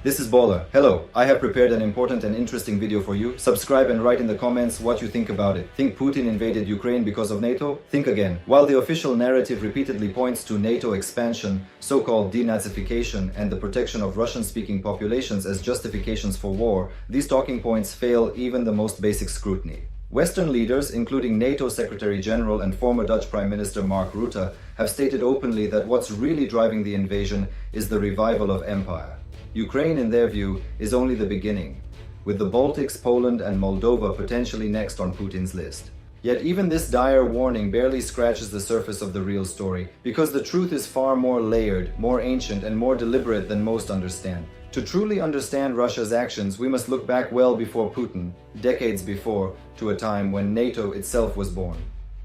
This is BAWLER. Hello, I have prepared an important and interesting video for you. Subscribe and write in the comments what you think about it. Think Putin invaded Ukraine because of NATO? Think again. While the official narrative repeatedly points to NATO expansion, so-called denazification, and the protection of Russian-speaking populations as justifications for war, these talking points fail even the most basic scrutiny. Western leaders, including NATO Secretary General and former Dutch Prime Minister Mark Rutte, have stated openly that what's really driving the invasion is the revival of empire. Ukraine, in their view, is only the beginning, with the Baltics, Poland, and Moldova potentially next on Putin's list. Yet even this dire warning barely scratches the surface of the real story, because the truth is far more layered, more ancient, and more deliberate than most understand. To truly understand Russia's actions, we must look back well before Putin, decades before, to a time when NATO itself was born.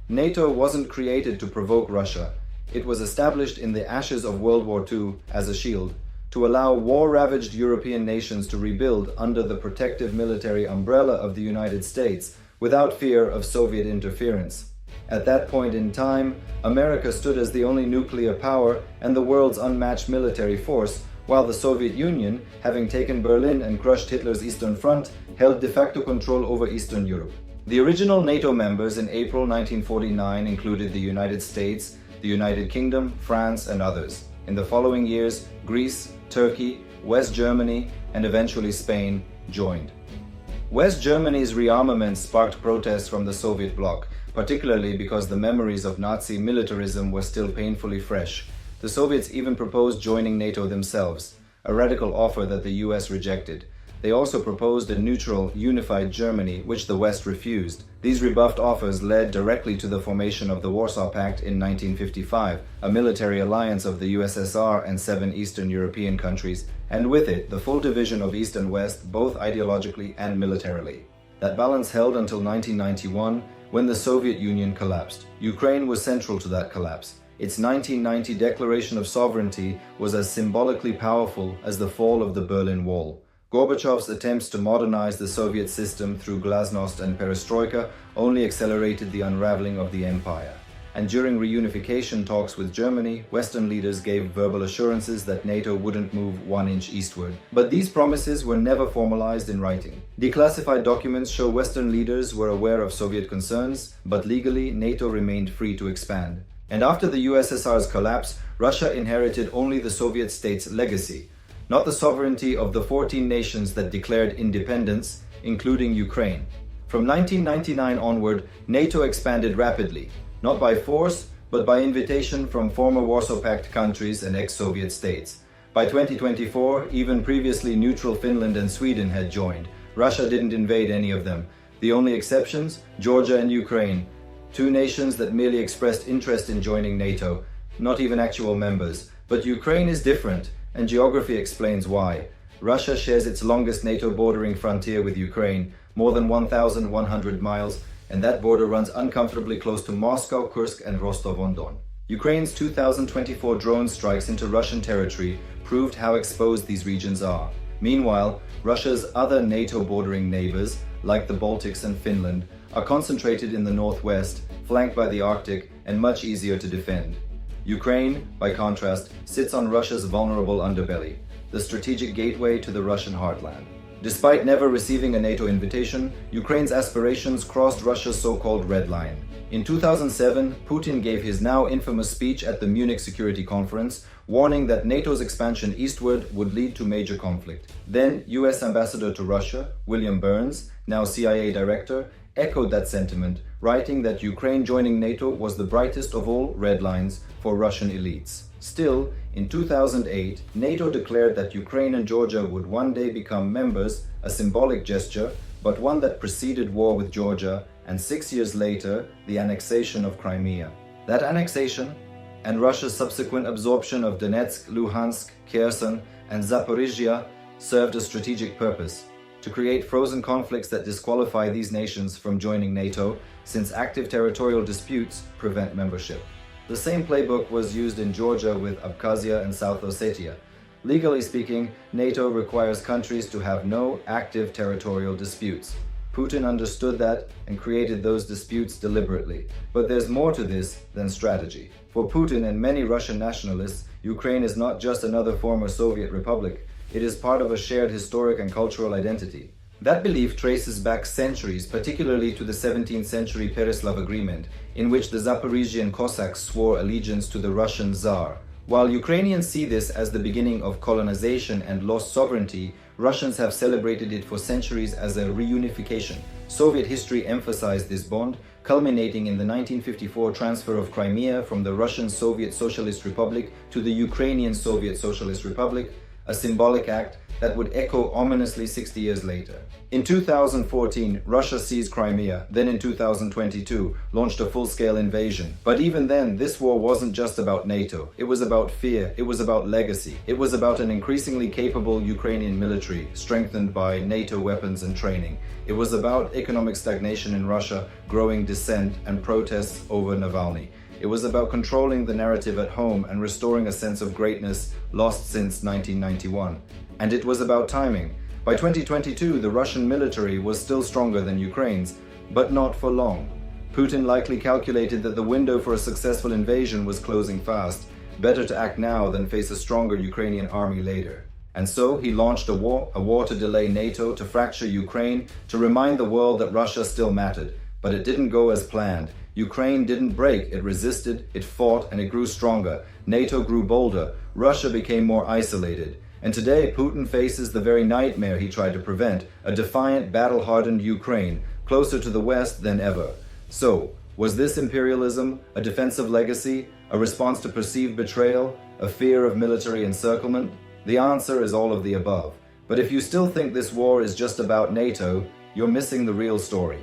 NATO wasn't created to provoke Russia. It was established in the ashes of World War II as a shield, to allow war-ravaged European nations to rebuild under the protective military umbrella of the United States without fear of Soviet interference. At that point in time, America stood as the only nuclear power and the world's unmatched military force, while the Soviet Union, having taken Berlin and crushed Hitler's Eastern Front, held de facto control over Eastern Europe. The original NATO members in April 1949 included the United States, the United Kingdom, France, and others. In the following years, Greece, Turkey, West Germany, and eventually Spain joined. West Germany's rearmament sparked protests from the Soviet bloc, particularly because the memories of Nazi militarism were still painfully fresh. The Soviets even proposed joining NATO themselves, a radical offer that the US rejected. They also proposed a neutral, unified Germany, which the West refused. These rebuffed offers led directly to the formation of the Warsaw Pact in 1955, a military alliance of the USSR and 7 Eastern European countries, and with it, the full division of East and West, both ideologically and militarily. That balance held until 1991, when the Soviet Union collapsed. Ukraine was central to that collapse. Its 1990 Declaration of Sovereignty was as symbolically powerful as the fall of the Berlin Wall. Gorbachev's attempts to modernize the Soviet system through glasnost and perestroika only accelerated the unraveling of the empire. And during reunification talks with Germany, Western leaders gave verbal assurances that NATO wouldn't move 1 inch eastward. But these promises were never formalized in writing. Declassified documents show Western leaders were aware of Soviet concerns, but legally NATO remained free to expand. And after the USSR's collapse, Russia inherited only the Soviet state's legacy, not the sovereignty of the 14 nations that declared independence, including Ukraine. From 1999 onward, NATO expanded rapidly, not by force, but by invitation from former Warsaw Pact countries and ex-Soviet states. By 2024, even previously neutral Finland and Sweden had joined. Russia didn't invade any of them. The only exceptions, Georgia and Ukraine, 2 nations that merely expressed interest in joining NATO, not even actual members. But Ukraine is different, and geography explains why. Russia shares its longest NATO bordering frontier with Ukraine, more than 1,100 miles, and that border runs uncomfortably close to Moscow, Kursk, and Rostov-on-Don. Ukraine's 2024 drone strikes into Russian territory proved how exposed these regions are. Meanwhile, Russia's other NATO bordering neighbors, like the Baltics and Finland, are concentrated in the northwest, flanked by the Arctic, and much easier to defend. Ukraine, by contrast, sits on Russia's vulnerable underbelly, the strategic gateway to the Russian heartland. Despite never receiving a NATO invitation, Ukraine's aspirations crossed Russia's so-called red line. In 2007, Putin gave his now infamous speech at the Munich Security Conference, warning that NATO's expansion eastward would lead to major conflict. Then, US Ambassador to Russia, William Burns, now CIA Director, echoed that sentiment, writing that Ukraine joining NATO was the brightest of all red lines for Russian elites. Still, in 2008, NATO declared that Ukraine and Georgia would one day become members, a symbolic gesture, but one that preceded war with Georgia, and 6 years later, the annexation of Crimea. That annexation, and Russia's subsequent absorption of Donetsk, Luhansk, Kherson, and Zaporizhia, served a strategic purpose: to create frozen conflicts that disqualify these nations from joining NATO, since active territorial disputes prevent membership. The same playbook was used in Georgia with Abkhazia and South Ossetia. Legally speaking, NATO requires countries to have no active territorial disputes. Putin understood that and created those disputes deliberately. But there's more to this than strategy. For Putin and many Russian nationalists, Ukraine is not just another former Soviet republic. It is part of a shared historic and cultural identity. That belief traces back centuries, particularly to the 17th century Pereslav Agreement, in which the Zaporizhian Cossacks swore allegiance to the Russian Tsar. While Ukrainians see this as the beginning of colonization and lost sovereignty, Russians have celebrated it for centuries as a reunification. Soviet history emphasized this bond, culminating in the 1954 transfer of Crimea from the Russian Soviet Socialist Republic to the Ukrainian Soviet Socialist Republic, a symbolic act that would echo ominously 60 years later. In 2014, Russia seized Crimea, then in 2022, launched a full-scale invasion. But even then, this war wasn't just about NATO. It was about fear, it was about legacy, it was about an increasingly capable Ukrainian military, strengthened by NATO weapons and training. It was about economic stagnation in Russia, growing dissent, and protests over Navalny. It was about controlling the narrative at home and restoring a sense of greatness lost since 1991. And it was about timing. By 2022, the Russian military was still stronger than Ukraine's, but not for long. Putin likely calculated that the window for a successful invasion was closing fast. Better to act now than face a stronger Ukrainian army later. And so he launched a war to delay NATO, to fracture Ukraine, to remind the world that Russia still mattered. But it didn't go as planned. Ukraine didn't break, it resisted, it fought, and it grew stronger. NATO grew bolder. Russia became more isolated. And today, Putin faces the very nightmare he tried to prevent, a defiant, battle-hardened Ukraine, closer to the West than ever. So, was this imperialism, a defensive legacy, a response to perceived betrayal, a fear of military encirclement? The answer is all of the above. But if you still think this war is just about NATO, you're missing the real story.